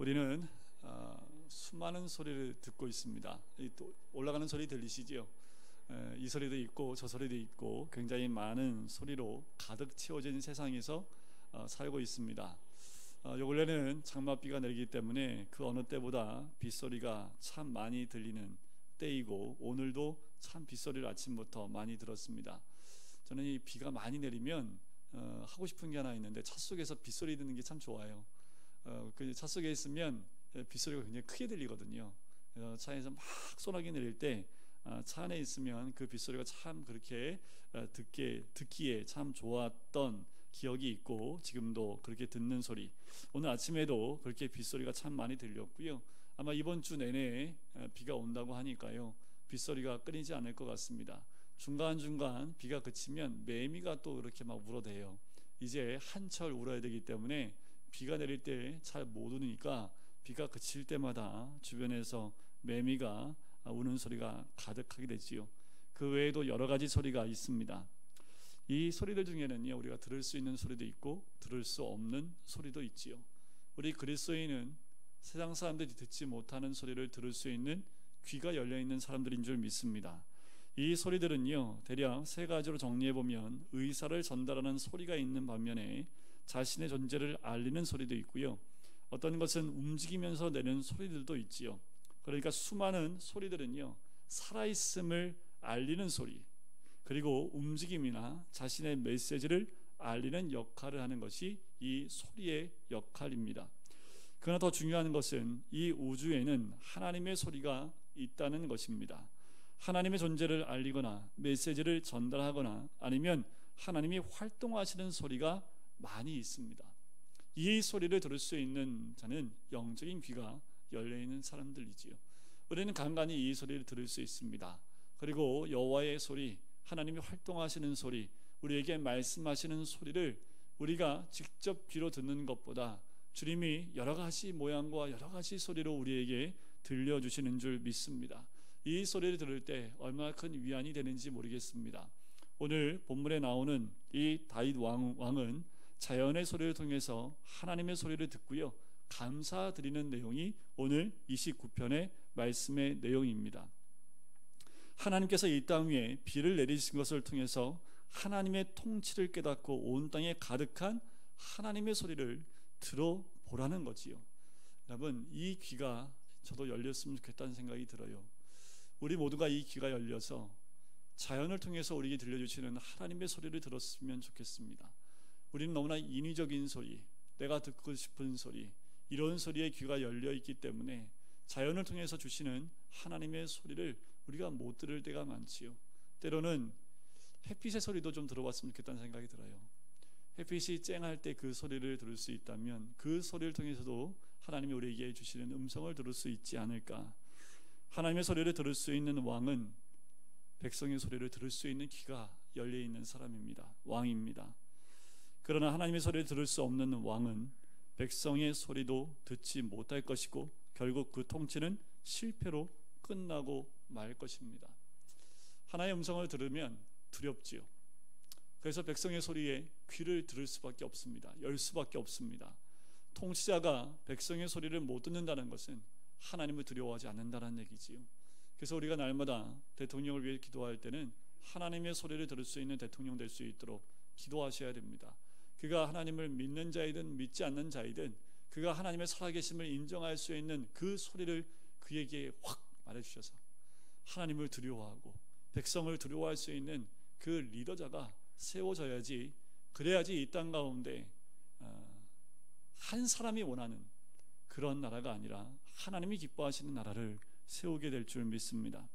우리는 수많은 소리를 듣고 있습니다. 또 올라가는 소리 들리시죠? 이 소리도 있고 저 소리도 있고 굉장히 많은 소리로 가득 채워진 세상에서 살고 있습니다. 요 근래는 장맛비가 내리기 때문에 그 어느 때보다 빗소리가 참 많이 들리는 때이고, 오늘도 참 빗소리를 아침부터 많이 들었습니다. 저는 이 비가 많이 내리면 하고 싶은 게 하나 있는데, 차 속에서 빗소리 듣는 게 참 좋아요. 그 차 속에 있으면 빗소리가 굉장히 크게 들리거든요. 차에서 막 소나기 내릴 때 차 안에 있으면 그 빗소리가 참 그렇게 듣기에 참 좋았던 기억이 있고, 지금도 그렇게 듣는 소리, 오늘 아침에도 그렇게 빗소리가 참 많이 들렸고요. 아마 이번 주 내내 비가 온다고 하니까요, 빗소리가 끊이지 않을 것 같습니다. 중간중간 비가 그치면 매미가 또 그렇게 막 울어대요. 이제 한철 울어야 되기 때문에 비가 내릴 때 잘 못 우니까 비가 그칠 때마다 주변에서 매미가 우는 소리가 가득하게 되지요. 그 외에도 여러 가지 소리가 있습니다. 이 소리들 중에는요, 우리가 들을 수 있는 소리도 있고 들을 수 없는 소리도 있지요. 우리 그리스도인은 세상 사람들이 듣지 못하는 소리를 들을 수 있는 귀가 열려있는 사람들인 줄 믿습니다. 이 소리들은요, 대략 세 가지로 정리해보면 의사를 전달하는 소리가 있는 반면에 자신의 존재를 알리는 소리도 있고요, 어떤 것은 움직이면서 내는 소리들도 있지요. 그러니까 수많은 소리들은요, 살아있음을 알리는 소리, 그리고 움직임이나 자신의 메시지를 알리는 역할을 하는 것이 이 소리의 역할입니다. 그러나 더 중요한 것은 이 우주에는 하나님의 소리가 있다는 것입니다. 하나님의 존재를 알리거나 메시지를 전달하거나 아니면 하나님이 활동하시는 소리가 많이 있습니다. 이 소리를 들을 수 있는 자는 영적인 귀가 열려있는 사람들이지요. 우리는 간간히 이 소리를 들을 수 있습니다. 그리고 여호와의 소리, 하나님이 활동하시는 소리, 우리에게 말씀하시는 소리를 우리가 직접 귀로 듣는 것보다 주님이 여러 가지 모양과 여러 가지 소리로 우리에게 들려주시는 줄 믿습니다. 이 소리를 들을 때 얼마나 큰 위안이 되는지 모르겠습니다. 오늘 본문에 나오는 이 다윗 왕은 자연의 소리를 통해서 하나님의 소리를 듣고요, 감사드리는 내용이 오늘 29편의 말씀의 내용입니다. 하나님께서 이 땅 위에 비를 내리신 것을 통해서 하나님의 통치를 깨닫고 온 땅에 가득한 하나님의 소리를 들어보라는 거지요. 여러분, 이 귀가 저도 열렸으면 좋겠다는 생각이 들어요. 우리 모두가 이 귀가 열려서 자연을 통해서 우리에게 들려주시는 하나님의 소리를 들었으면 좋겠습니다. 우리는 너무나 인위적인 소리, 내가 듣고 싶은 소리, 이런 소리에 귀가 열려있기 때문에 자연을 통해서 주시는 하나님의 소리를 우리가 못 들을 때가 많지요. 때로는 햇빛의 소리도 좀 들어봤으면 좋겠다는 생각이 들어요. 햇빛이 쨍할 때 그 소리를 들을 수 있다면 그 소리를 통해서도 하나님이 우리에게 주시는 음성을 들을 수 있지 않을까. 하나님의 소리를 들을 수 있는 왕은 백성의 소리를 들을 수 있는 귀가 열려있는 사람입니다. 왕입니다. 그러나 하나님의 소리를 들을 수 없는 왕은 백성의 소리도 듣지 못할 것이고 결국 그 통치는 실패로 끝나고 말 것입니다. 하나의 음성을 들으면 두렵지요. 그래서 백성의 소리에 귀를 들을 수밖에 없습니다. 열 수밖에 없습니다. 통치자가 백성의 소리를 못 듣는다는 것은 하나님을 두려워하지 않는다는 얘기지요. 그래서 우리가 날마다 대통령을 위해 기도할 때는 하나님의 소리를 들을 수 있는 대통령 될 수 있도록 기도하셔야 됩니다. 그가 하나님을 믿는 자이든 믿지 않는 자이든 그가 하나님의 살아계심을 인정할 수 있는 그 소리를 그에게 확 말해주셔서 하나님을 두려워하고 백성을 두려워할 수 있는 그 리더자가 세워져야지, 그래야지 이 땅 가운데 한 사람이 원하는 그런 나라가 아니라 하나님이 기뻐하시는 나라를 세우게 될 줄 믿습니다.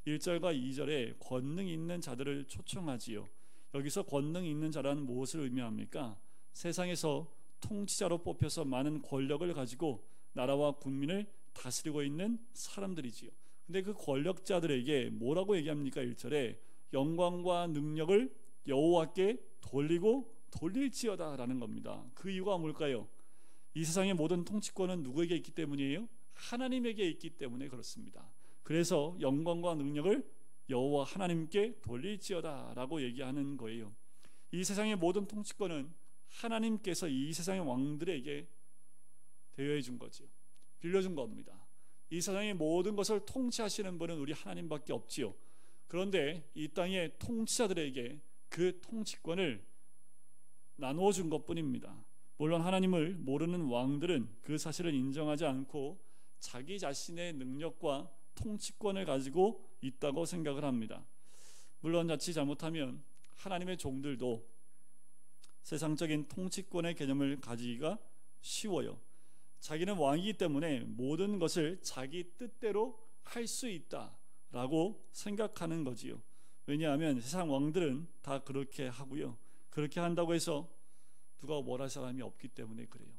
1절과 2절에 권능 있는 자들을 초청하지요. 여기서 권능 있는 자라는 무엇을 의미합니까? 세상에서 통치자로 뽑혀서 많은 권력을 가지고 나라와 국민을 다스리고 있는 사람들이지요. 근데 그 권력자들에게 뭐라고 얘기합니까? 1절에 영광과 능력을 여호와께 돌리고 돌릴지어다 라는 겁니다. 그 이유가 뭘까요? 이 세상의 모든 통치권은 누구에게 있기 때문이에요? 하나님에게 있기 때문에 그렇습니다. 그래서 영광과 능력을 여호와 하나님께 돌릴지어다 라고 얘기하는 거예요. 이 세상의 모든 통치권은 하나님께서 이 세상의 왕들에게 대여해 준 거죠. 빌려준 겁니다. 이 세상의 모든 것을 통치하시는 분은 우리 하나님밖에 없지요. 그런데 이 땅의 통치자들에게 그 통치권을 나누어 준 것뿐입니다. 물론 하나님을 모르는 왕들은 그 사실을 인정하지 않고 자기 자신의 능력과 통치권을 가지고 있다고 생각을 합니다. 물론 자칫 잘못하면 하나님의 종들도 세상적인 통치권의 개념을 가지기가 쉬워요. 자기는 왕이기 때문에 모든 것을 자기 뜻대로 할 수 있다라고 생각하는 거지요. 왜냐하면 세상 왕들은 다 그렇게 하고요. 그렇게 한다고 해서 누가 뭘 할 사람이 없기 때문에 그래요.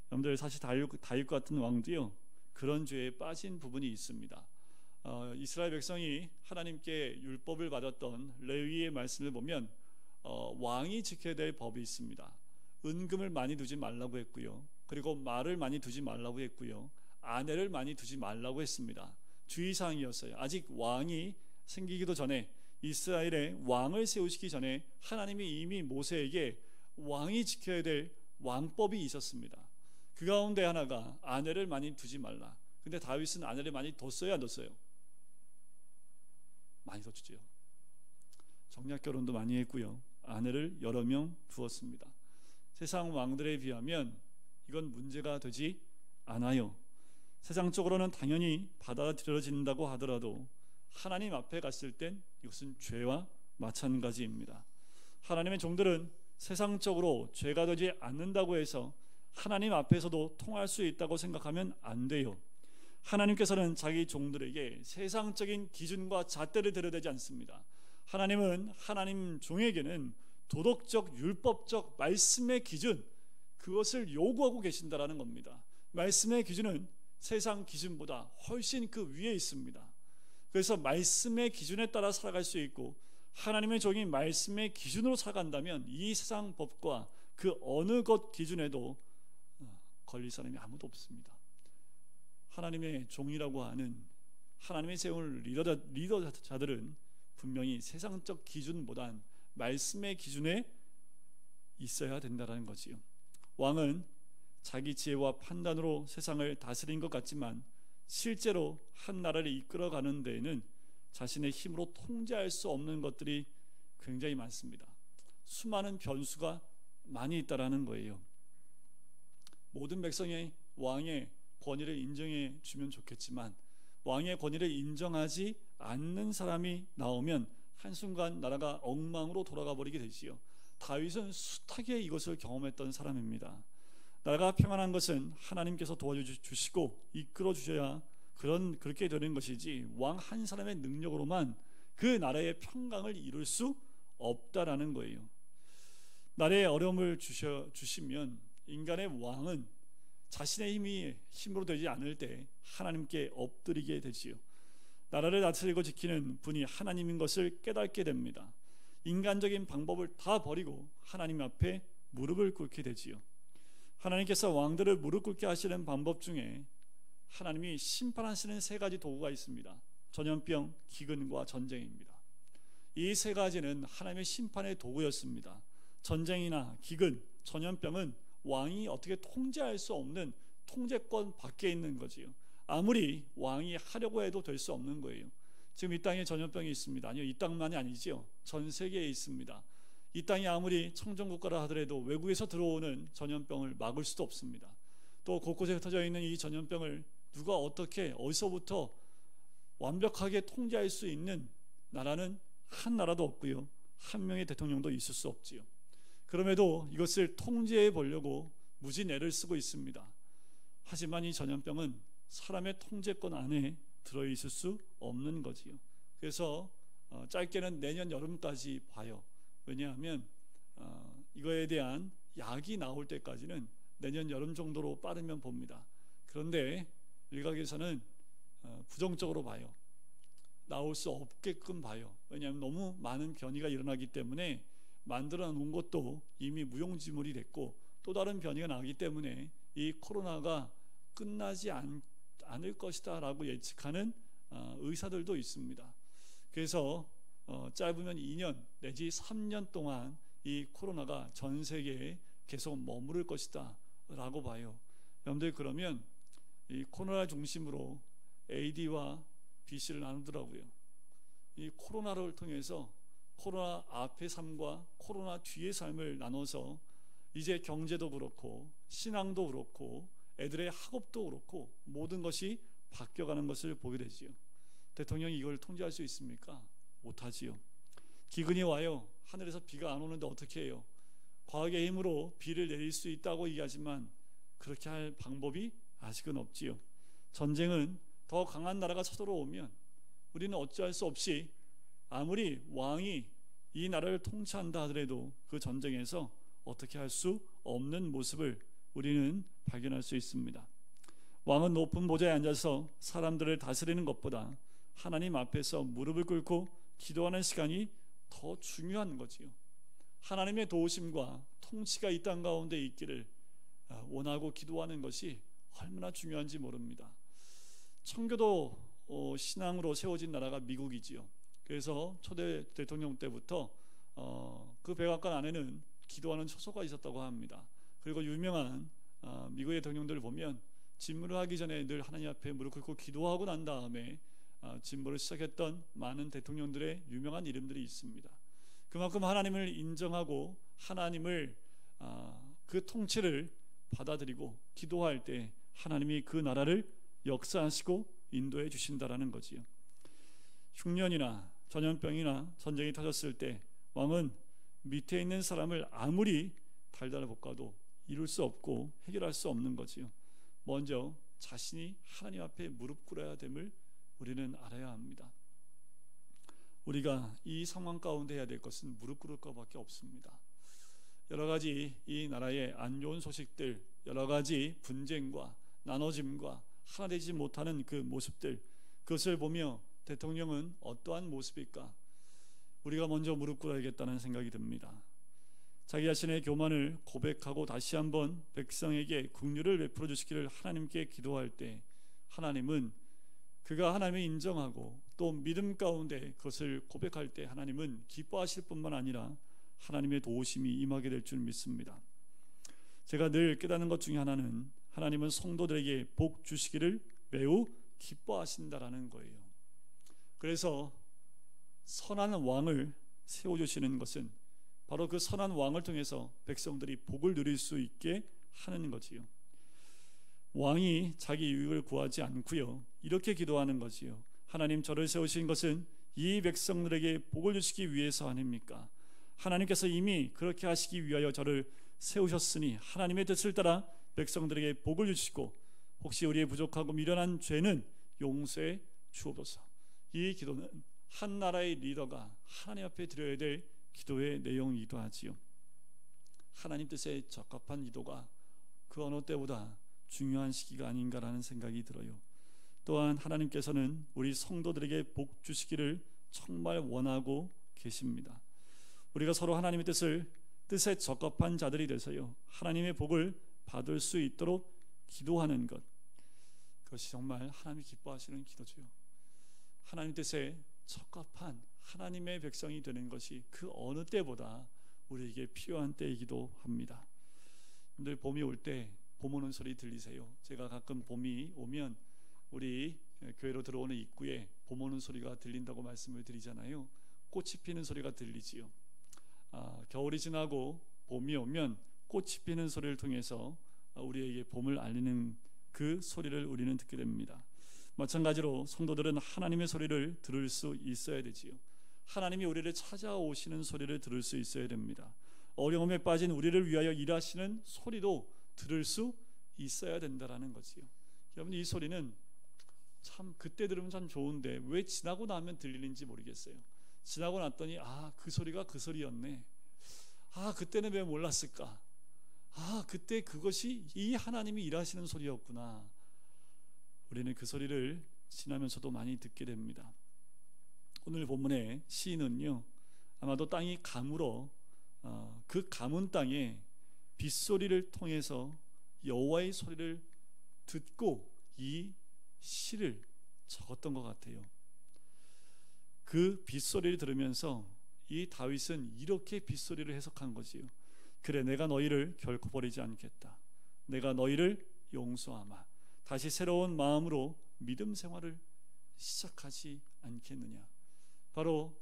여러분들 사실 다윗 같은 왕도요, 그런 죄에 빠진 부분이 있습니다. 이스라엘 백성이 하나님께 율법을 받았던 레위의 말씀을 보면 왕이 지켜야 될 법이 있습니다. 은금을 많이 두지 말라고 했고요. 그리고 말을 많이 두지 말라고 했고요. 아내를 많이 두지 말라고 했습니다. 주의사항이었어요. 아직 왕이 생기기도 전에, 이스라엘에 왕을 세우시기 전에 하나님이 이미 모세에게 왕이 지켜야 될 왕법이 있었습니다. 그 가운데 하나가 아내를 많이 두지 말라. 근데 다윗은 아내를 많이 뒀어요, 안 뒀어요? 많이 뒀죠. 정략 결혼도 많이 했고요. 아내를 여러 명 두었습니다. 세상 왕들에 비하면 이건 문제가 되지 않아요. 세상적으로는 당연히 받아들여진다고 하더라도 하나님 앞에 갔을 땐 이것은 죄와 마찬가지입니다. 하나님의 종들은 세상적으로 죄가 되지 않는다고 해서 하나님 앞에서도 통할 수 있다고 생각하면 안 돼요. 하나님께서는 자기 종들에게 세상적인 기준과 잣대를 들여대지 않습니다. 하나님은 하나님 종에게는 도덕적, 율법적 말씀의 기준, 그것을 요구하고 계신다라는 겁니다. 말씀의 기준은 세상 기준보다 훨씬 그 위에 있습니다. 그래서 말씀의 기준에 따라 살아갈 수 있고, 하나님의 종이 말씀의 기준으로 살아간다면 이 세상 법과 그 어느 것 기준에도 걸릴 사람이 아무도 없습니다. 하나님의 종이라고 하는 하나님의 세운 리더자들은 분명히 세상적 기준보단 말씀의 기준에 있어야 된다는 거지요. 왕은 자기 지혜와 판단으로 세상을 다스린 것 같지만 실제로 한 나라를 이끌어가는 데에는 자신의 힘으로 통제할 수 없는 것들이 굉장히 많습니다. 수많은 변수가 많이 있다라는 거예요. 모든 백성의 왕의 권위를 인정해 주면 좋겠지만 왕의 권위를 인정하지 않는 사람이 나오면 한순간 나라가 엉망으로 돌아가 버리게 되지요. 다윗은 숱하게 이것을 경험했던 사람입니다. 나라가 평안한 것은 하나님께서 도와주시고 이끌어 주셔야 그렇게 되는 것이지 왕 한 사람의 능력으로만 그 나라의 평강을 이룰 수 없다라는 거예요. 나라에 어려움을 주시면 인간의 왕은 자신의 힘으로 되지 않을 때 하나님께 엎드리게 되지요. 나라를 다스리고 지키는 분이 하나님인 것을 깨닫게 됩니다. 인간적인 방법을 다 버리고 하나님 앞에 무릎을 꿇게 되지요. 하나님께서 왕들을 무릎 꿇게 하시는 방법 중에 하나님이 심판하시는 세 가지 도구가 있습니다. 전염병, 기근과 전쟁입니다. 이 세 가지는 하나님의 심판의 도구였습니다. 전쟁이나 기근, 전염병은 왕이 어떻게 통제할 수 없는 통제권 밖에 있는 거지요. 아무리 왕이 하려고 해도 될 수 없는 거예요. 지금 이 땅에 전염병이 있습니다. 아니요, 이 땅만이 아니죠. 전 세계에 있습니다. 이 땅이 아무리 청정국가라 하더라도 외국에서 들어오는 전염병을 막을 수도 없습니다. 또 곳곳에 흩어져 있는 이 전염병을 누가 어떻게 어디서부터 완벽하게 통제할 수 있는 나라는 한 나라도 없고요, 한 명의 대통령도 있을 수 없지요. 그럼에도 이것을 통제해 보려고 무진 애를 쓰고 있습니다. 하지만 이 전염병은 사람의 통제권 안에 들어있을 수 없는 거지요. 그래서 짧게는 내년 여름까지 봐요. 왜냐하면 이거에 대한 약이 나올 때까지는 내년 여름 정도로 빠르면 봅니다. 그런데 일각에서는 부정적으로 봐요. 나올 수 없게끔 봐요. 왜냐하면 너무 많은 변이가 일어나기 때문에 만들어 놓은 것도 이미 무용지물이 됐고, 또 다른 변이가 나기 때문에 이 코로나가 끝나지 않을 것이다 라고 예측하는 의사들도 있습니다. 그래서 짧으면 2년 내지 3년 동안 이 코로나가 전 세계에 계속 머무를 것이다 라고 봐요. 여러분들, 그러면 이 코로나 중심으로 AD와 BC를 나누더라고요. 이 코로나를 통해서 코로나 앞의 삶과 코로나 뒤의 삶을 나눠서 이제 경제도 그렇고 신앙도 그렇고 애들의 학업도 그렇고 모든 것이 바뀌어가는 것을 보게 되지요. 대통령이 이걸 통제할 수 있습니까? 못하지요. 기근이 와요. 하늘에서 비가 안 오는데 어떻게 해요? 과학의 힘으로 비를 내릴 수 있다고 얘기하지만 그렇게 할 방법이 아직은 없지요. 전쟁은 더 강한 나라가 쳐들어오면 우리는 어찌할 수 없이 아무리 왕이 이 나라를 통치한다 하더라도 그 전쟁에서 어떻게 할 수 없는 모습을 우리는 발견할 수 있습니다. 왕은 높은 보좌에 앉아서 사람들을 다스리는 것보다 하나님 앞에서 무릎을 꿇고 기도하는 시간이 더 중요한 거지요. 하나님의 도우심과 통치가 이 땅 가운데 있기를 원하고 기도하는 것이 얼마나 중요한지 모릅니다. 청교도 신앙으로 세워진 나라가 미국이지요. 그래서 초대 대통령 때부터 그 백악관 안에는 기도하는 처소가 있었다고 합니다. 그리고 유명한 미국의 대통령들을 보면 진무를 하기 전에 늘 하나님 앞에 무릎 꿇고 기도하고 난 다음에 진무를 시작했던 많은 대통령들의 유명한 이름들이 있습니다. 그만큼 하나님을 인정하고 하나님을 그 통치를 받아들이고 기도할 때 하나님이 그 나라를 역사하시고 인도해 주신다라는 거지요. 흉년이나 전염병이나 전쟁이 터졌을 때 왕은 밑에 있는 사람을 아무리 달달아 볶아도 이룰 수 없고 해결할 수 없는 거지요. 먼저 자신이 하나님 앞에 무릎 꿇어야 됨을 우리는 알아야 합니다. 우리가 이 상황 가운데 해야 될 것은 무릎 꿇을 것밖에 없습니다. 여러 가지 이 나라의 안 좋은 소식들, 여러 가지 분쟁과 나눠짐과 하나 되지 못하는 그 모습들, 그것을 보며 대통령은 어떠한 모습일까? 우리가 먼저 무릎 꿇어야겠다는 생각이 듭니다. 자기 자신의 교만을 고백하고 다시 한번 백성에게 긍휼을 베풀어 주시기를 하나님께 기도할 때 하나님은 그가 하나님을 인정하고 또 믿음 가운데 그것을 고백할 때 하나님은 기뻐하실 뿐만 아니라 하나님의 도우심이 임하게 될 줄 믿습니다. 제가 늘 깨닫는 것 중에 하나는 하나님은 성도들에게 복 주시기를 매우 기뻐하신다라는 거예요. 그래서 선한 왕을 세워주시는 것은 바로 그 선한 왕을 통해서 백성들이 복을 누릴 수 있게 하는 거지요. 왕이 자기 유익을 구하지 않고요, 이렇게 기도하는 거지요. 하나님, 저를 세우신 것은 이 백성들에게 복을 주시기 위해서 아닙니까? 하나님께서 이미 그렇게 하시기 위하여 저를 세우셨으니 하나님의 뜻을 따라 백성들에게 복을 주시고 혹시 우리의 부족하고 미련한 죄는 용서해 주옵소서. 이 기도는 한 나라의 리더가 하나님 앞에 드려야 될 기도의 내용이기도 하지요. 하나님 뜻에 적합한 기도가 그 어느 때보다 중요한 시기가 아닌가라는 생각이 들어요. 또한 하나님께서는 우리 성도들에게 복 주시기를 정말 원하고 계십니다. 우리가 서로 하나님의 뜻에 적합한 자들이 돼서요, 하나님의 복을 받을 수 있도록 기도하는 것, 그것이 정말 하나님이 기뻐하시는 기도죠. 하나님 뜻에 적합한 하나님의 백성이 되는 것이 그 어느 때보다 우리에게 필요한 때이기도 합니다. 여러분들, 봄이 올 때 봄 오는 소리 들리세요? 제가 가끔 봄이 오면 우리 교회로 들어오는 입구에 봄 오는 소리가 들린다고 말씀을 드리잖아요. 꽃이 피는 소리가 들리지요. 겨울이 지나고 봄이 오면 꽃이 피는 소리를 통해서 우리에게 봄을 알리는 그 소리를 우리는 듣게 됩니다. 마찬가지로 성도들은 하나님의 소리를 들을 수 있어야 되지요. 하나님이 우리를 찾아오시는 소리를 들을 수 있어야 됩니다. 어려움에 빠진 우리를 위하여 일하시는 소리도 들을 수 있어야 된다라는 거지요. 여러분, 이 소리는 참 그때 들으면 참 좋은데 왜 지나고 나면 들리는지 모르겠어요. 지나고 났더니 그 소리가 그 소리였네. 그때는 왜 몰랐을까? 그때 그것이 이 하나님이 일하시는 소리였구나. 우리는 그 소리를 지나면서도 많이 듣게 됩니다. 오늘 본문의 시인은요, 아마도 땅이 가물어 그 가문 땅에 빗소리를 통해서 여호와의 소리를 듣고 이 시를 적었던 것 같아요. 그 빗소리를 들으면서 이 다윗은 이렇게 빗소리를 해석한 거지요. 그래, 내가 너희를 결코 버리지 않겠다. 내가 너희를 용서하마. 다시 새로운 마음으로 믿음 생활을 시작하지 않겠느냐. 바로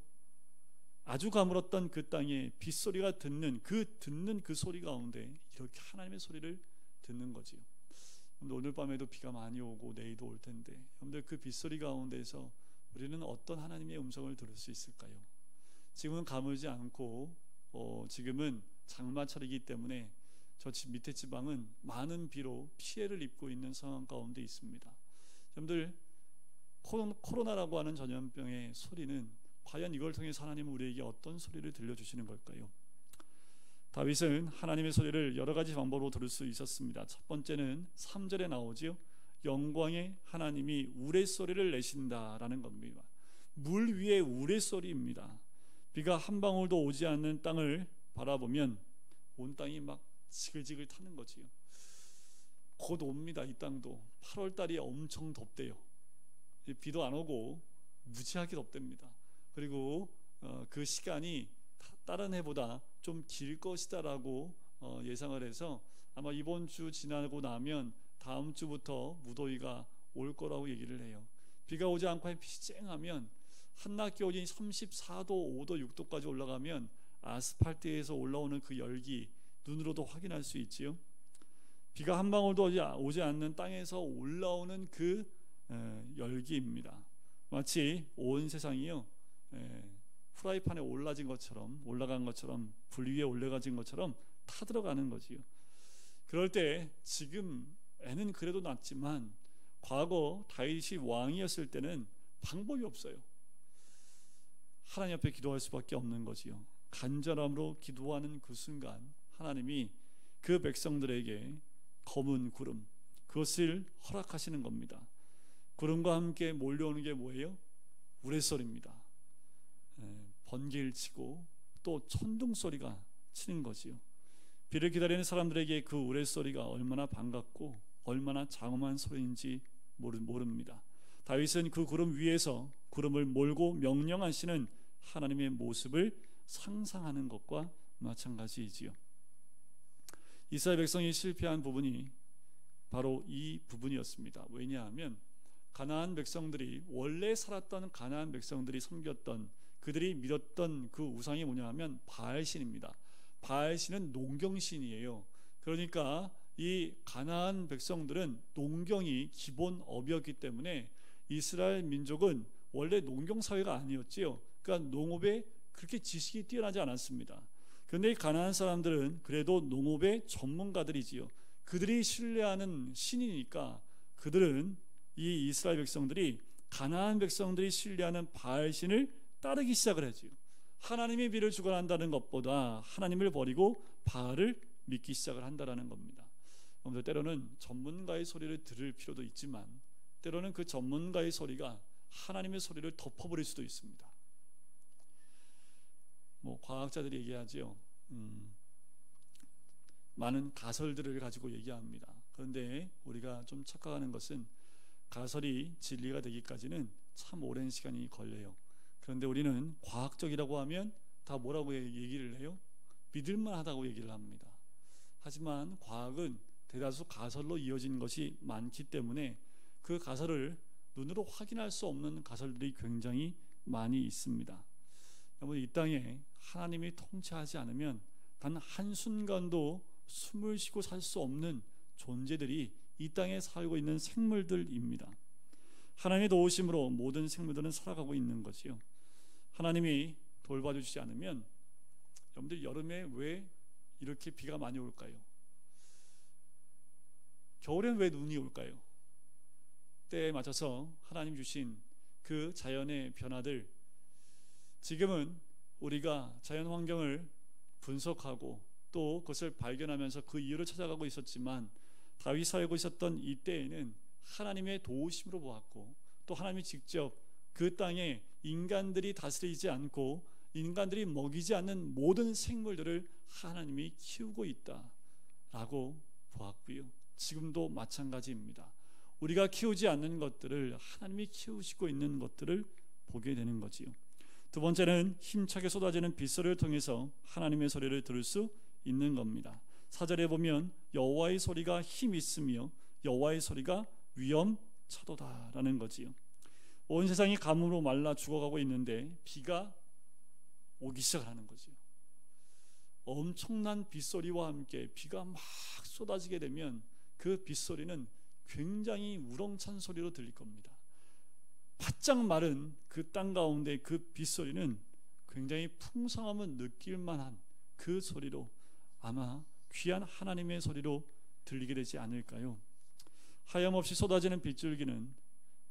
아주 가물었던 그 땅에 빗소리가 듣는 그 소리 가운데 이렇게 하나님의 소리를 듣는 거지요. 오늘 밤에도 비가 많이 오고 내일도 올 텐데, 여러분들 그 빗소리 가운데서 우리는 어떤 하나님의 음성을 들을 수 있을까요? 지금은 가물지 않고 지금은 장마철이기 때문에 저 밑에 지방은 많은 비로 피해를 입고 있는 상황 가운데 있습니다. 여러분들 코로나라고 하는 전염병의 소리는 과연 이걸 통해서 하나님은 우리에게 어떤 소리를 들려주시는 걸까요? 다윗은 하나님의 소리를 여러 가지 방법으로 들을 수 있었습니다. 첫 번째는 3절에 나오지요. 영광의 하나님이 우레소리를 내신다라는 겁니다. 물 위에 우레소리입니다. 비가 한 방울도 오지 않는 땅을 바라보면 온 땅이 막 지글지글 타는 거지요. 곧 옵니다. 이 땅도 8월달이 엄청 덥대요. 비도 안 오고 무지하게 덥답니다. 그리고 그 시간이 다른 해보다 좀 길 것이다라고 예상을 해서 아마 이번 주 지나고 나면 다음 주부터 무더위가 올 거라고 얘기를 해요. 비가 오지 않고 빛이 쨍하면 한낮 기온이 34도, 5도, 6도까지 올라가면 아스팔트에서 올라오는 그 열기 눈으로도 확인할 수 있지요. 비가 한 방울도 오지 않는 땅에서 올라오는 그 열기입니다. 마치 온 세상이요 프라이팬에 올라간 것처럼 불 위에 올라가진 것처럼 타들어가는 거지요. 그럴 때 지금 애는 그래도 낫지만 과거 다윗이 왕이었을 때는 방법이 없어요. 하나님 앞에 기도할 수밖에 없는 거지요. 간절함으로 기도하는 그 순간 하나님이 그 백성들에게 검은 구름, 그것을 허락하시는 겁니다. 구름과 함께 몰려오는 게 뭐예요? 우레소리입니다. 번개를 치고 또 천둥 소리가 치는 거지요. 비를 기다리는 사람들에게 그 우레소리가 얼마나 반갑고 얼마나 장엄한 소리인지 모릅니다. 다윗은 그 구름 위에서 구름을 몰고 명령하시는 하나님의 모습을 상상하는 것과 마찬가지이지요. 이스라엘 백성이 실패한 부분이 바로 이 부분이었습니다. 왜냐하면 가나안 백성들이 원래 살았던 가나안 백성들이 섬겼던 그들이 믿었던 그 우상이 뭐냐 하면 바알신입니다. 바알신은 농경신이에요. 그러니까 이 가나안 백성들은 농경이 기본 업이었기 때문에 이스라엘 민족은 원래 농경 사회가 아니었지요. 그러니까 농업에 그렇게 지식이 뛰어나지 않았습니다. 그런데 이 가나안 사람들은 그래도 농업의 전문가들이지요. 그들이 신뢰하는 신이니까 그들은 이 이스라엘 백성들이 가나안 백성들이 신뢰하는 바알신을 따르기 시작을 하지요. 하나님의 비를 주관한다는 것보다 하나님을 버리고 바알을 믿기 시작을 한다는 겁니다. 때로는 전문가의 소리를 들을 필요도 있지만 때로는 그 전문가의 소리가 하나님의 소리를 덮어버릴 수도 있습니다. 과학자들이 얘기하죠. 많은 가설들을 가지고 얘기합니다. 그런데 우리가 좀 착각하는 것은 가설이 진리가 되기까지는 참 오랜 시간이 걸려요. 그런데 우리는 과학적이라고 하면 다 뭐라고 얘기를 해요? 믿을만하다고 얘기를 합니다. 하지만 과학은 대다수 가설로 이어진 것이 많기 때문에 그 가설을 눈으로 확인할 수 없는 가설들이 굉장히 많이 있습니다. 여러분, 이 땅에 하나님이 통치하지 않으면 단 한순간도 숨을 쉬고 살 수 없는 존재들이 이 땅에 살고 있는 생물들입니다. 하나님의 도우심으로 모든 생물들은 살아가고 있는 거지요. 하나님이 돌봐주시지 않으면 여러분들 여름에 왜 이렇게 비가 많이 올까요? 겨울엔 왜 눈이 올까요? 때에 맞춰서 하나님 주신 그 자연의 변화들, 지금은 우리가 자연 환경을 분석하고 또 그것을 발견하면서 그 이유를 찾아가고 있었지만 다윗이 살고 있었던 이때에는 하나님의 도우심으로 보았고 또 하나님이 직접 그 땅에 인간들이 다스리지 않고 인간들이 먹이지 않는 모든 생물들을 하나님이 키우고 있다라고 보았고요. 지금도 마찬가지입니다. 우리가 키우지 않는 것들을 하나님이 키우시고 있는 것들을 보게 되는 거지요. 두 번째는 힘차게 쏟아지는 빗소리를 통해서 하나님의 소리를 들을 수 있는 겁니다. 4절에 보면 여호와의 소리가 힘 있으며 여호와의 소리가 위험차도다라는 거지요. 온 세상이 가뭄으로 말라 죽어가고 있는데 비가 오기 시작하는 거지요. 엄청난 빗소리와 함께 비가 막 쏟아지게 되면 그 빗소리는 굉장히 우렁찬 소리로 들릴 겁니다. 바짝 마른 그 땅 가운데 그 빗소리는 굉장히 풍성함을 느낄 만한 그 소리로 아마 귀한 하나님의 소리로 들리게 되지 않을까요? 하염없이 쏟아지는 빗줄기는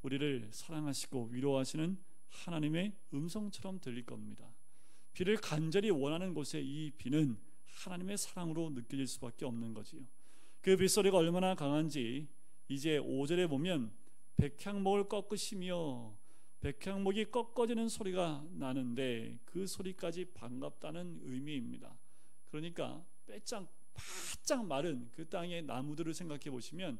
우리를 사랑하시고 위로하시는 하나님의 음성처럼 들릴 겁니다. 비를 간절히 원하는 곳에 이 비는 하나님의 사랑으로 느껴질 수밖에 없는 거지요. 그 빗소리가 얼마나 강한지 이제 5절에 보면 백향목을 꺾으시며, 백향목이 꺾어지는 소리가 나는데 그 소리까지 반갑다는 의미입니다. 그러니까 바짝 마른 그 땅의 나무들을 생각해 보시면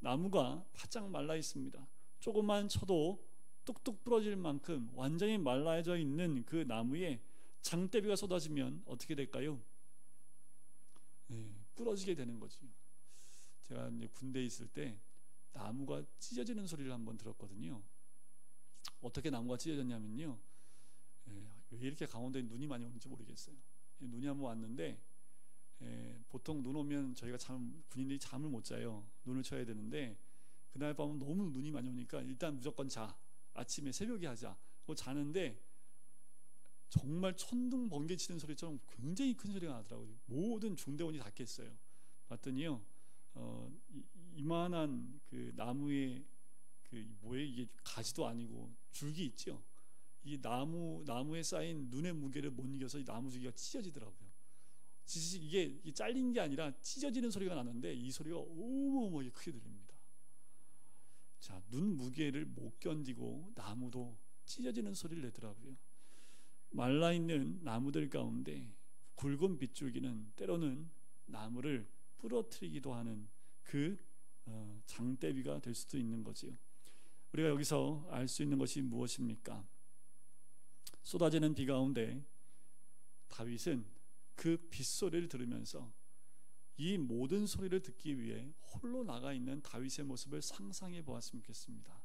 나무가 바짝 말라 있습니다. 조금만 쳐도 뚝뚝 부러질 만큼 완전히 말라져 있는 그 나무에 장대비가 쏟아지면 어떻게 될까요? 부러지게 되는 거죠. 제가 이제 군대에 있을 때 나무가 찢어지는 소리를 한번 들었거든요. 어떻게 나무가 찢어졌냐면요, 왜 이렇게 강원도에 눈이 많이 오는지 모르겠어요. 눈이 한번 왔는데 보통 눈 오면 저희가 군인들이 잠을 못 자요. 눈을 쳐야 되는데 그날 밤은 너무 눈이 많이 오니까 일단 무조건 자, 아침에 새벽에 하자 하고 자는데 정말 천둥 번개 치는 소리처럼 굉장히 큰 소리가 나더라고요. 모든 중대원이 다 깼어요. 봤더니요, 이만한 그 나무에 이게 가지도 아니고 줄기 있죠. 이 나무에 쌓인 눈의 무게를 못 이겨서 이 나무 줄기가 찢어지더라고요. 이게 잘린 게 아니라 찢어지는 소리가 나는데 이 소리가 어마어마하게 크게 들립니다. 자, 눈 무게를 못 견디고 나무도 찢어지는 소리를 내더라고요. 말라있는 나무들 가운데 굵은 빗줄기는 때로는 나무를 부러뜨리기도 하는 그 장대비가 될 수도 있는 거지요. 우리가 여기서 알 수 있는 것이 무엇입니까? 쏟아지는 비 가운데 다윗은 그 빗소리를 들으면서 이 모든 소리를 듣기 위해 홀로 나가 있는 다윗의 모습을 상상해 보았으면 좋겠습니다.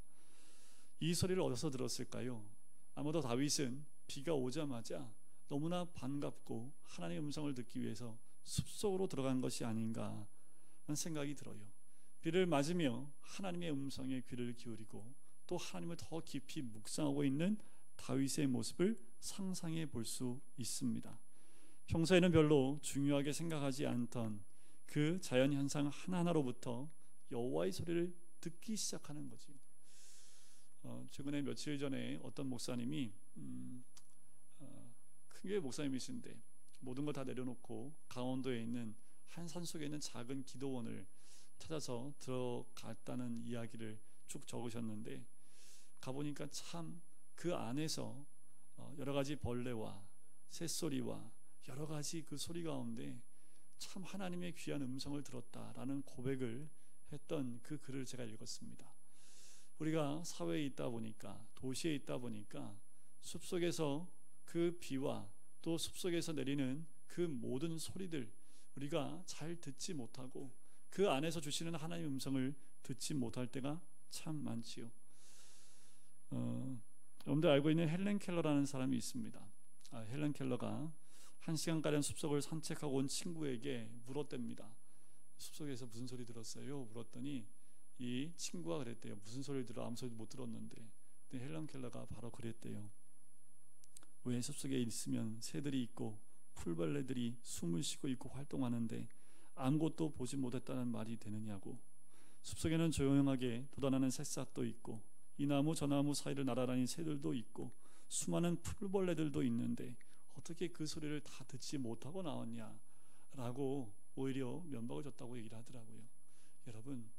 이 소리를 어디서 들었을까요? 아마도 다윗은 비가 오자마자 너무나 반갑고 하나님의 음성을 듣기 위해서 숲속으로 들어간 것이 아닌가 하는 생각이 들어요. 비를 맞으며 하나님의 음성에 귀를 기울이고 또 하나님을 더 깊이 묵상하고 있는 다윗의 모습을 상상해 볼 수 있습니다. 평소에는 별로 중요하게 생각하지 않던 그 자연현상 하나하나로부터 여호와의 소리를 듣기 시작하는 거지요. 최근에 며칠 전에 어떤 목사님이 큰 교회 목사님이신데 모든 걸 다 내려놓고 강원도에 있는 한 산속에 있는 작은 기도원을 찾아서 들어갔다는 이야기를 쭉 적으셨는데, 가보니까 참 그 안에서 여러 가지 벌레와 새소리와 여러 가지 그 소리 가운데 참 하나님의 귀한 음성을 들었다라는 고백을 했던 그 글을 제가 읽었습니다. 우리가 사회에 있다 보니까, 도시에 있다 보니까 숲속에서 그 비와 또 숲속에서 내리는 그 모든 소리들 우리가 잘 듣지 못하고 그 안에서 주시는 하나님의 음성을 듣지 못할 때가 참 많지요. 여러분들 알고 있는 헬렌 켈러라는 사람이 있습니다. 헬렌 켈러가 1시간가량 숲속을 산책하고 온 친구에게 물었답니다. 숲속에서 무슨 소리 들었어요? 물었더니 이 친구가 그랬대요. 무슨 소리를 들어? 아무 소리도 못 들었는데. 근데 헬렌 켈러가 바로 그랬대요. 왜 숲속에 있으면 새들이 있고 풀벌레들이 숨을 쉬고 있고 활동하는데 아무것도 보지 못했다는 말이 되느냐고. 숲속에는 조용하게 돋아나는 새싹도 있고 이 나무 저 나무 사이를 날아다니는 새들도 있고 수많은 풀벌레들도 있는데 어떻게 그 소리를 다 듣지 못하고 나왔냐라고 오히려 면박을 줬다고 얘기를 하더라고요. 여러분,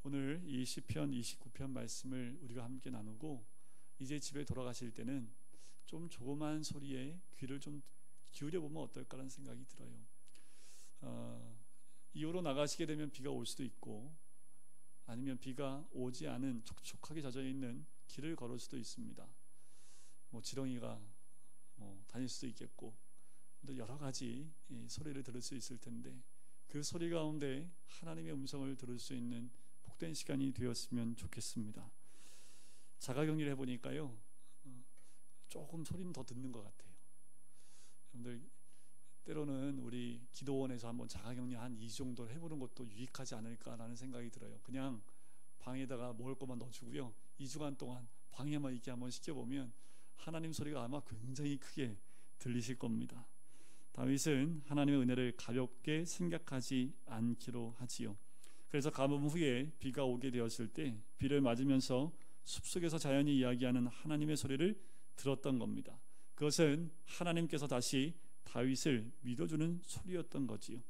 오늘 이 시편 29편 말씀을 우리가 함께 나누고 이제 집에 돌아가실 때는 좀 조그만 소리에 귀를 좀 기울여 보면 어떨까라는 생각이 들어요. 이후로 나가시게 되면 비가 올 수도 있고 아니면 비가 오지 않은 촉촉하게 젖어 있는 길을 걸을 수도 있습니다. 지렁이가 다닐 수도 있겠고, 여러 가지 소리를 들을 수 있을 텐데 그 소리 가운데 하나님의 음성을 들을 수 있는 복된 시간이 되었으면 좋겠습니다. 자가격리를 해보니까요, 조금 소리는 더 듣는 것 같아요. 여러분들, 때로는 우리 기도원에서 한번 자가격리 한 2주 정도 해보는 것도 유익하지 않을까라는 생각이 들어요. 그냥 방에다가 먹을 것만 넣어주고요, 2주간 동안 방에만 있게 한번 시켜보면 하나님 소리가 아마 굉장히 크게 들리실 겁니다. 다윗은 하나님의 은혜를 가볍게 생각하지 않기로 하지요. 그래서 가뭄 후에 비가 오게 되었을 때 비를 맞으면서 숲속에서 자연이 이야기하는 하나님의 소리를 들었던 겁니다. 그것은 하나님께서 다시 다윗을 믿어주는 소리였던 거지요.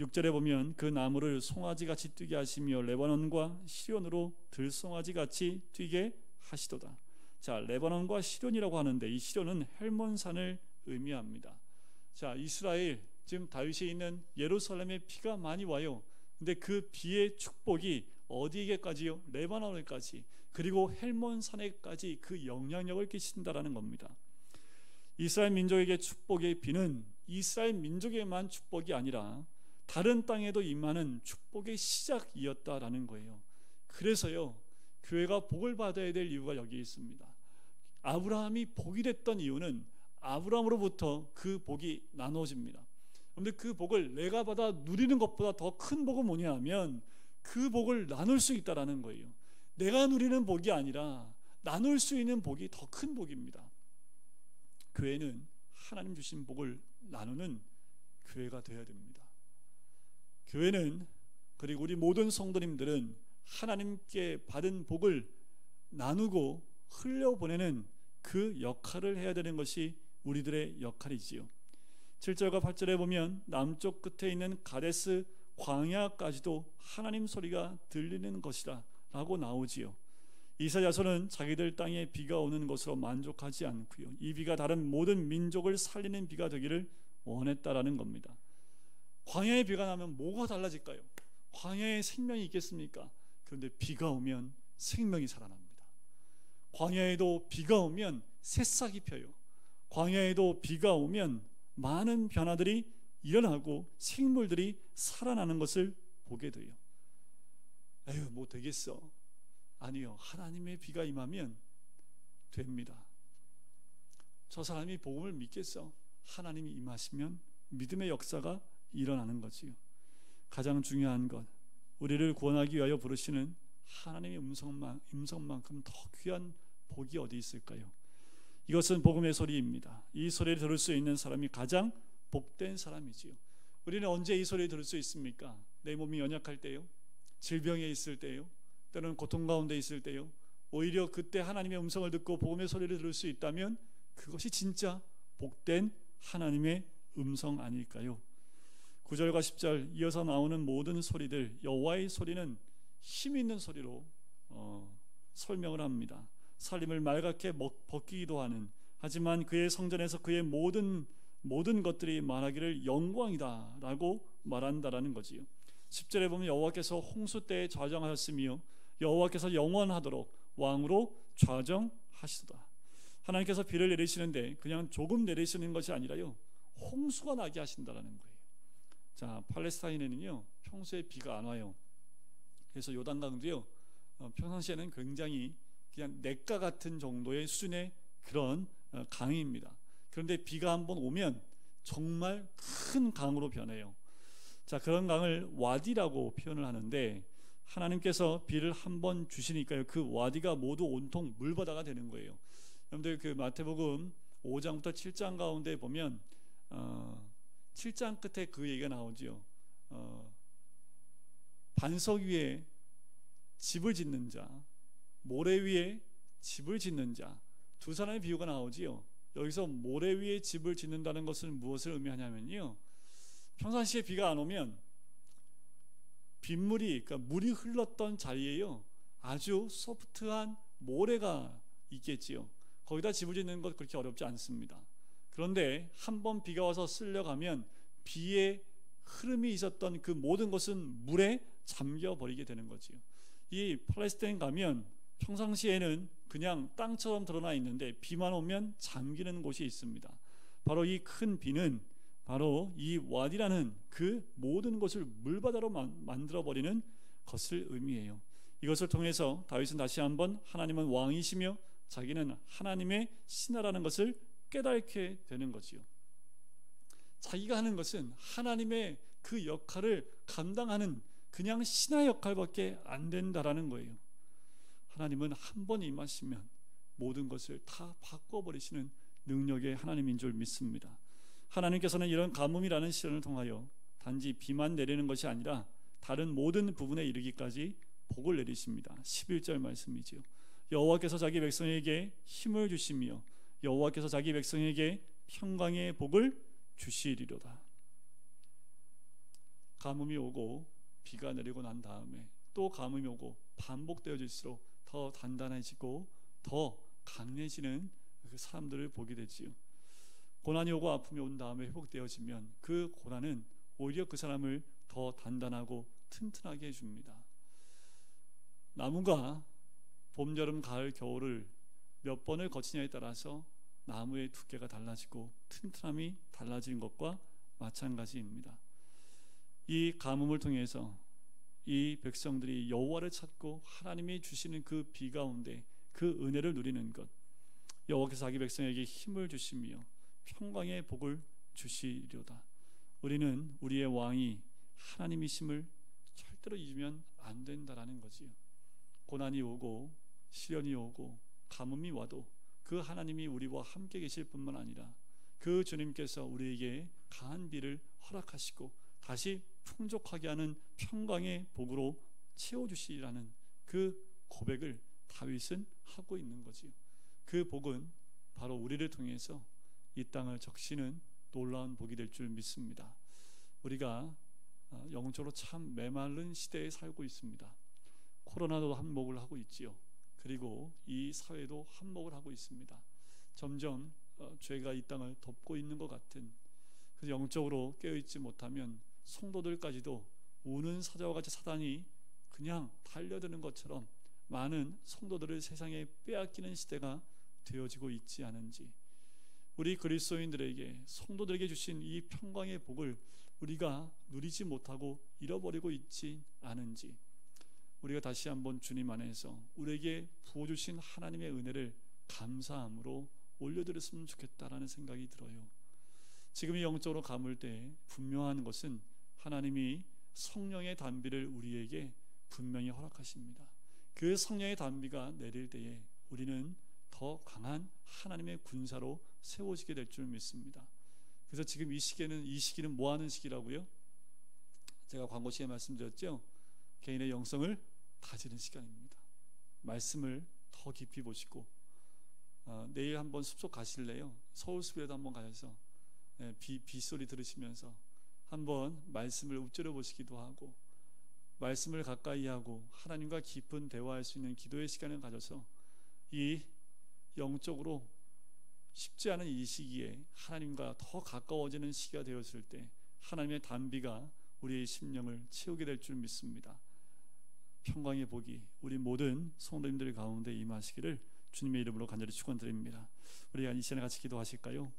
6절에 보면 그 나무를 송아지같이 뛰게 하시며 레바논과 시련으로 들송아지같이 뛰게 하시도다. 자, 레바논과 시련이라고 하는데 이 시련은 헬몬산을 의미합니다. 자, 이스라엘, 지금 다윗이 있는 예루살렘에 비가 많이 와요. 근데 그 비의 축복이 어디에까지요? 레바논에까지, 그리고 헬몬산에까지 그 영향력을 끼친다라는 겁니다. 이스라엘 민족에게 축복의 비는 이스라엘 민족에만 축복이 아니라 다른 땅에도 임하는 축복의 시작이었다라는 거예요. 그래서요, 교회가 복을 받아야 될 이유가 여기 있습니다. 아브라함이 복이 됐던 이유는 아브라함으로부터 그 복이 나눠집니다. 그런데 그 복을 내가 받아 누리는 것보다 더 큰 복은 뭐냐 하면 그 복을 나눌 수 있다라는 거예요. 내가 누리는 복이 아니라 나눌 수 있는 복이 더 큰 복입니다. 교회는 하나님 주신 복을 나누는 교회가 되어야 됩니다. 교회는, 그리고 우리 모든 성도님들은 하나님께 받은 복을 나누고 흘려보내는 그 역할을 해야 되는 것이 우리들의 역할이지요. 7절과 8절에 보면 남쪽 끝에 있는 가데스 광야까지도 하나님 소리가 들리는 것이라 라고 나오지요. 이스라엘 자손은 자기들 땅에 비가 오는 것으로 만족하지 않고요, 이 비가 다른 모든 민족을 살리는 비가 되기를 원했다라는 겁니다. 광야에 비가 나면 뭐가 달라질까요? 광야에 생명이 있겠습니까? 그런데 비가 오면 생명이 살아납니다. 광야에도 비가 오면 새싹이 펴요. 광야에도 비가 오면 많은 변화들이 일어나고 생물들이 살아나는 것을 보게 돼요. 에휴, 뭐 되겠어? 아니요, 하나님의 비가 임하면 됩니다. 저 사람이 복음을 믿겠어? 하나님이 임하시면 믿음의 역사가 일어나는 거지요. 가장 중요한 것, 우리를 구원하기 위하여 부르시는 하나님의 음성만큼 더 귀한 복이 어디 있을까요? 이것은 복음의 소리입니다. 이 소리를 들을 수 있는 사람이 가장 복된 사람이지요. 우리는 언제 이 소리를 들을 수 있습니까? 내 몸이 연약할 때요, 질병에 있을 때요, 때로는 고통 가운데 있을 때요. 오히려 그때 하나님의 음성을 듣고 복음의 소리를 들을 수 있다면 그것이 진짜 복된 하나님의 음성 아닐까요? 9절과 10절 이어서 나오는 모든 소리들, 여호와의 소리는 힘 있는 소리로 설명을 합니다. 살림을 말갛게 벗기기도 하는, 하지만 그의 성전에서 그의 모든 것들이 말하기를 영광이다 라고 말한다라는 거지요. 10절에 보면 여호와께서 홍수 때에 좌정하셨으며 여호와께서 영원하도록 왕으로 좌정하시도다. 하나님께서 비를 내리시는데 그냥 조금 내리시는 것이 아니라요, 홍수가 나게 하신다라는 거예요. 자, 팔레스타인에는요 평소에 비가 안 와요. 그래서 요단강도요 평상시에는 굉장히 그냥 냇가 같은 정도의 수준의 그런 강입니다. 그런데 비가 한번 오면 정말 큰 강으로 변해요. 자, 그런 강을 와디라고 표현을 하는데 하나님께서 비를 한번 주시니까요, 그 와디가 모두 온통 물바다가 되는 거예요. 여러분들 그 마태복음 5장부터 7장 가운데 보면 7장 끝에 그 얘기가 나오죠. 반석 위에 집을 짓는 자, 모래 위에 집을 짓는 자, 두 사람의 비유가 나오지요. 여기서 모래 위에 집을 짓는다는 것은 무엇을 의미하냐면요, 평상시에 비가 안 오면 빗물이, 그러니까 물이 흘렀던 자리에요 아주 소프트한 모래가 있겠지요. 거기다 집을 짓는 것 그렇게 어렵지 않습니다. 그런데 한번 비가 와서 쓸려가면 비의 흐름이 있었던 그 모든 것은 물에 잠겨버리게 되는 거지요. 이 팔레스타인 가면 평상시에는 그냥 땅처럼 드러나 있는데 비만 오면 잠기는 곳이 있습니다. 바로 이 큰 비는 바로 이 와디라는 그 모든 것을 물바다로 만들어버리는 것을 의미해요. 이것을 통해서 다윗은 다시 한번 하나님은 왕이시며 자기는 하나님의 신하라는 것을 깨닫게 되는 거지요. 자기가 하는 것은 하나님의 그 역할을 감당하는 그냥 신하 역할밖에 안 된다라는 거예요. 하나님은 한 번 임하시면 모든 것을 다 바꿔버리시는 능력의 하나님인 줄 믿습니다. 하나님께서는 이런 가뭄이라는 시련을 통하여 단지 비만 내리는 것이 아니라 다른 모든 부분에 이르기까지 복을 내리십니다. 11절 말씀이지요. 여호와께서 자기 백성에게 힘을 주시며 여호와께서 자기 백성에게 평강의 복을 주시리로다. 가뭄이 오고 비가 내리고 난 다음에 또 가뭄이 오고 반복되어질수록 더 단단해지고 더 강해지는 그 사람들을 보게 되지요. 고난이 오고 아픔이 온 다음에 회복되어지면 그 고난은 오히려 그 사람을 더 단단하고 튼튼하게 해줍니다. 나무가 봄, 여름, 가을, 겨울을 몇 번을 거치냐에 따라서 나무의 두께가 달라지고 튼튼함이 달라지는 것과 마찬가지입니다. 이 가뭄을 통해서 이 백성들이 여호와를 찾고 하나님이 주시는 그 비 가운데 그 은혜를 누리는 것, 여호와께서 자기 백성에게 힘을 주시며 평강의 복을 주시려다. 우리는 우리의 왕이 하나님이심을 절대로 잊으면 안 된다라는 거지요. 고난이 오고 시련이 오고 가뭄이 와도 그 하나님이 우리와 함께 계실 뿐만 아니라 그 주님께서 우리에게 강한 비를 허락하시고 다시 풍족하게 하는 평강의 복으로 채워주시라는 그 고백을 다윗은 하고 있는 거지요. 그 복은 바로 우리를 통해서 이 땅을 적시는 놀라운 복이 될 줄 믿습니다. 우리가 영적으로 참 메마른 시대에 살고 있습니다. 코로나도 한몫을 하고 있지요. 그리고 이 사회도 한몫을 하고 있습니다. 점점 죄가 이 땅을 덮고 있는 것 같은, 그래서 영적으로 깨어있지 못하면 성도들까지도 우는 사자와 같이 사단이 그냥 달려드는 것처럼 많은 성도들을 세상에 빼앗기는 시대가 되어지고 있지 않은지, 우리 그리스도인들에게 성도들에게 주신 이 평강의 복을 우리가 누리지 못하고 잃어버리고 있지 않은지, 우리가 다시 한번 주님 안에서 우리에게 부어주신 하나님의 은혜를 감사함으로 올려드렸으면 좋겠다라는 생각이 들어요. 지금 이 영적으로 가물 때 분명한 것은 하나님이 성령의 단비를 우리에게 분명히 허락하십니다. 그 성령의 단비가 내릴 때에 우리는 더 강한 하나님의 군사로 세워지게 될 줄 믿습니다. 그래서 지금 이 시기는 뭐 하는 시기라고요? 제가 광고 시간에 말씀드렸죠. 개인의 영성을 다지는 시간입니다. 말씀을 더 깊이 보시고 내일 한번 숲속 가실래요? 서울숲에도 한번 가셔서 빗소리 들으시면서 한번 말씀을 읊조려 보시기도 하고, 말씀을 가까이 하고 하나님과 깊은 대화할 수 있는 기도의 시간을 가져서 이 영적으로 쉽지 않은 이 시기에 하나님과 더 가까워지는 시기가 되었을 때 하나님의 단비가 우리의 심령을 채우게 될 줄 믿습니다. 평강의 복이 우리 모든 성도님들 가운데 임하시기를 주님의 이름으로 간절히 축원드립니다. 우리가 이 시간에 같이 기도하실까요?